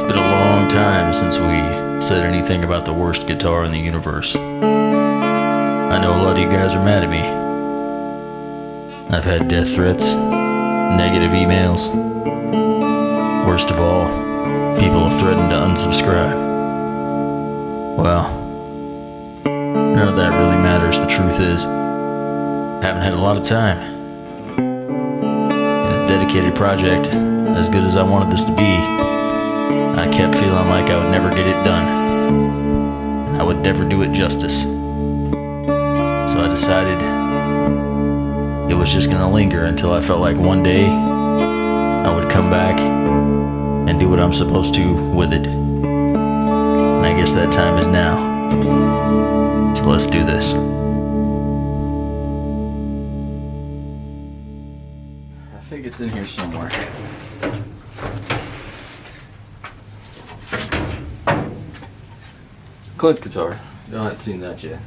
It's been a long time since we said anything about the worst guitar in the universe. I know a lot of you guys are mad at me. I've had death threats, negative emails. Worst of all, people have threatened to unsubscribe. Well, none of that really matters. The truth is, I haven't had a lot of time. In a dedicated project, as good as I wanted this to be, I kept feeling like I would never get it done, and I would never do it justice. So I decided it was just gonna linger until I felt like one day I would come back and do what I'm supposed to with it. And I guess that time is now. So let's do this. I think it's in here somewhere. Clint's guitar. No, I haven't seen that yet.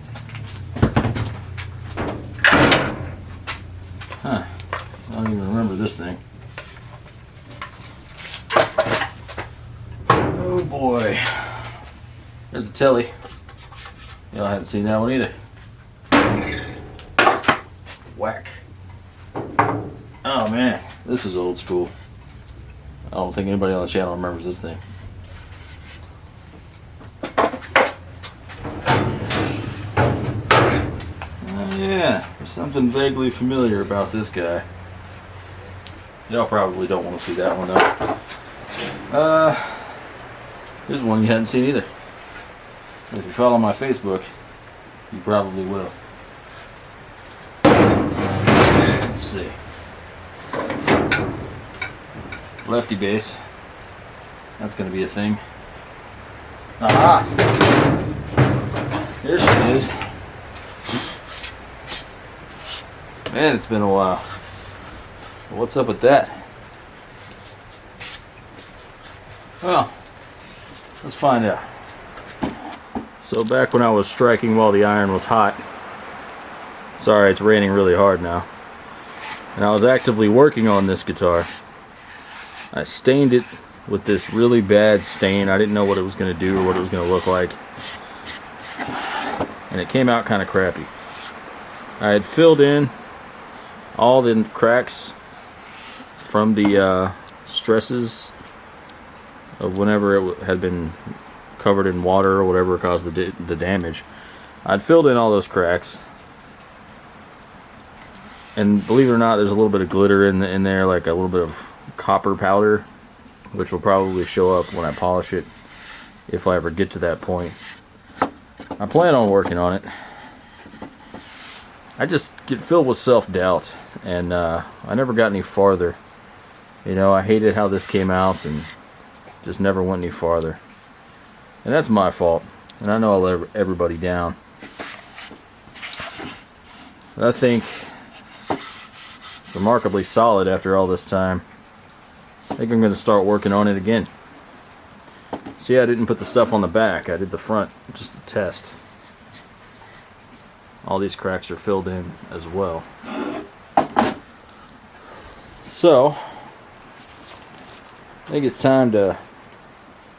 Huh. I don't even remember this thing. Oh boy. There's the telly. I hadn't seen that one either. Whack. Oh man, this is old school. I don't think anybody on the channel remembers this thing. Yeah, there's something vaguely familiar about this guy. Y'all probably don't want to see that one though. Here's one you hadn't seen either. If you follow my Facebook, you probably will. Let's see. Lefty bass. That's going to be a thing. Aha! Here she is. Man, it's been a while. What's up with that? Well, let's find out. So back when I was striking while the iron was hot, sorry, it's raining really hard now, and I was actively working on this guitar, I stained it with this really bad stain. I didn't know what it was going to do or what it was going to look like, and it came out kind of crappy. I had filled in all the cracks from the stresses of whenever it had been covered in water or whatever caused the damage. I'd filled in all those cracks, and believe it or not, there's a little bit of glitter in there, like a little bit of copper powder, which will probably show up when I polish it, if I ever get to that point. I plan on working on it. I just get filled with self-doubt, and I never got any farther. You know, I hated how this came out and just never went any farther. And that's my fault, and I know I let everybody down. I think it's remarkably solid after all this time. I think I'm going to start working on it again. See, I didn't put the stuff on the back. I did the front, just to test. All these cracks are filled in as well. So, I think it's time to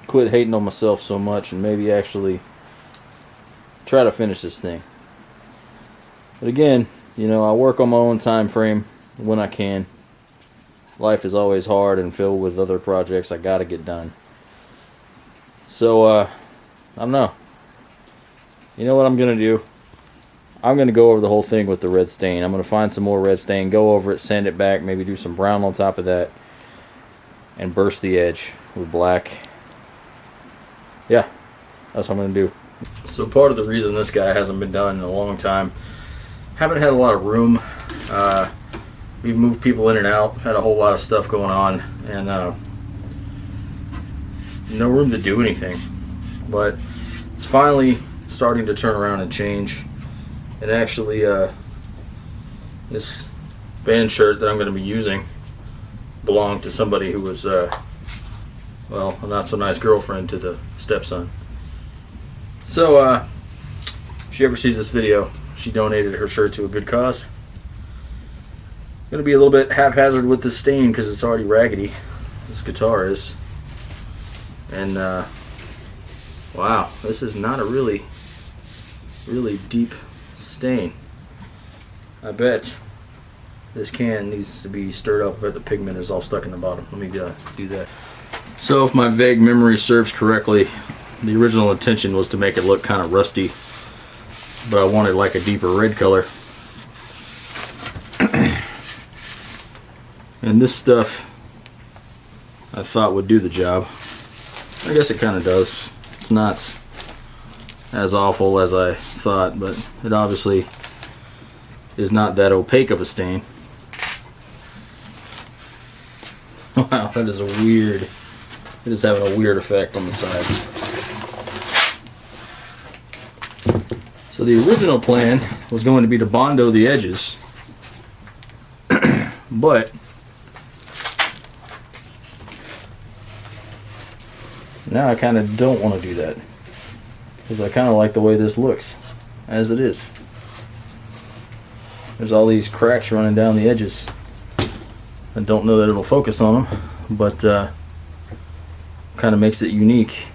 quit hating on myself so much and maybe actually try to finish this thing. But again, you know, I work on my own time frame when I can. Life is always hard and filled with other projects I gotta get done. So, I don't know. You know what I'm gonna do? I'm going to go over the whole thing with the red stain. I'm going to find some more red stain, go over it, sand it back, maybe do some brown on top of that, and burst the edge with black. Yeah, that's what I'm going to do. So part of the reason this guy hasn't been done in a long time, haven't had a lot of room. We've moved people in and out, had a whole lot of stuff going on, and no room to do anything. But it's finally starting to turn around and change. And actually, this band shirt that I'm going to be using belonged to somebody who was, well, a not so nice girlfriend to the stepson. So, if she ever sees this video, she donated her shirt to a good cause. Going to be a little bit haphazard with the stain because it's already raggedy. This guitar is. And wow, this is not a really deep stain. I bet this can needs to be stirred up, but the pigment is all stuck in the bottom. Let me do that. So if my vague memory serves correctly, the original intention was to make it look kind of rusty, but I wanted like a deeper red color. And this stuff I thought would do the job. I guess it kind of does. It's not as awful as I thought, but it obviously is not that opaque of a stain. Wow, that is a weird, it is having a weird effect on the sides. So the original plan was going to be to Bondo the edges, but now I kind of don't want to do that, because I kind of like the way this looks as it is. There's all these cracks running down the edges. I don't know that it'll focus on them, but kind of makes it unique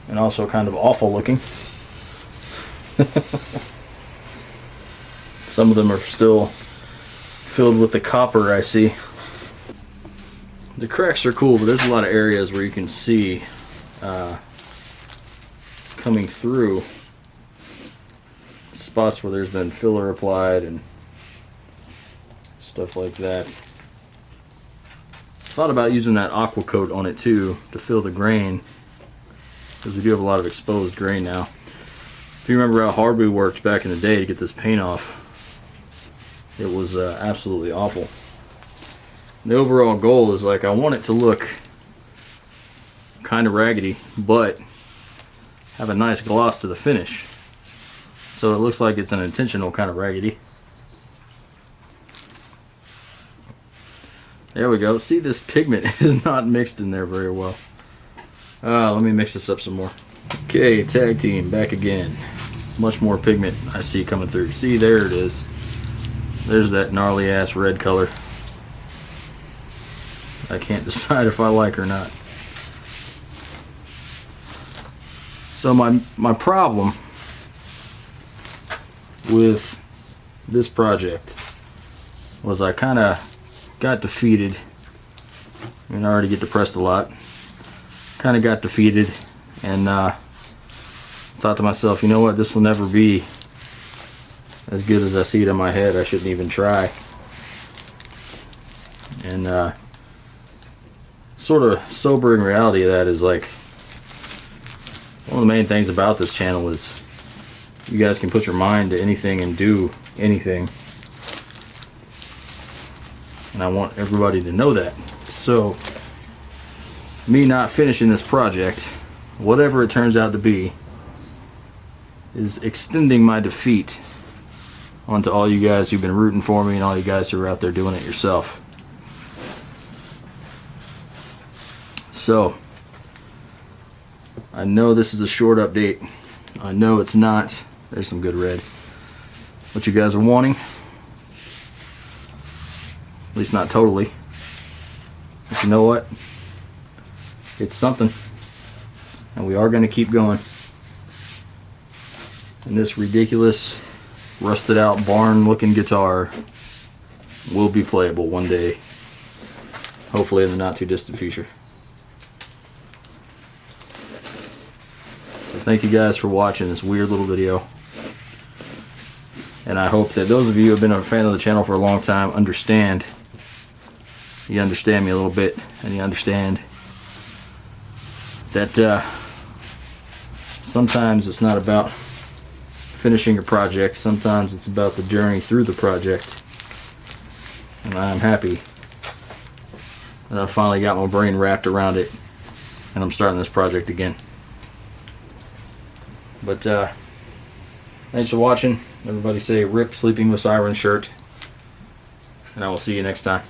and also kind of awful looking. Some of them are still filled with the copper, I see. The cracks are cool, but there's a lot of areas where you can see coming through spots where there's been filler applied and stuff like that. Thought about using that aqua coat on it too to fill the grain, because we do have a lot of exposed grain now. If you remember how hard we worked back in the day to get this paint off, it was absolutely awful. The overall goal is, like, I want it to look kind of raggedy, but have a nice gloss to the finish. So it looks like it's an intentional kind of raggedy. There we go. See, this pigment is not mixed in there very well. Let me mix this up some more. Okay, tag team, back again. Much more pigment I see coming through. See, there it is. There's that gnarly ass red color. I can't decide if I like or not. So my problem with this project was I kind of got defeated. I mean, I already get depressed a lot. Kind of got defeated and thought to myself, you know what, this will never be as good as I see it in my head. I shouldn't even try. And sort of sobering reality of that is, like, one of the main things about this channel is you guys can put your mind to anything and do anything, and I want everybody to know that. So me not finishing this project, whatever it turns out to be, is extending my defeat onto all you guys who've been rooting for me and all you guys who are out there doing it yourself. So I know this is a short update. I know it's not. There's some good red. What you guys are wanting. At least not totally. But you know what? It's something. And we are going to keep going. And this ridiculous, rusted out barn looking guitar will be playable one day. Hopefully in the not too distant future. So thank you guys for watching this weird little video. And I hope that those of you who have been a fan of the channel for a long time understand. You understand me a little bit, and you understand that sometimes it's not about finishing your project. Sometimes it's about the journey through the project. And I'm happy that I finally got my brain wrapped around it, and I'm starting this project again. But thanks for watching. Everybody say RIP Sleeping with Sirens shirt, and I will see you next time.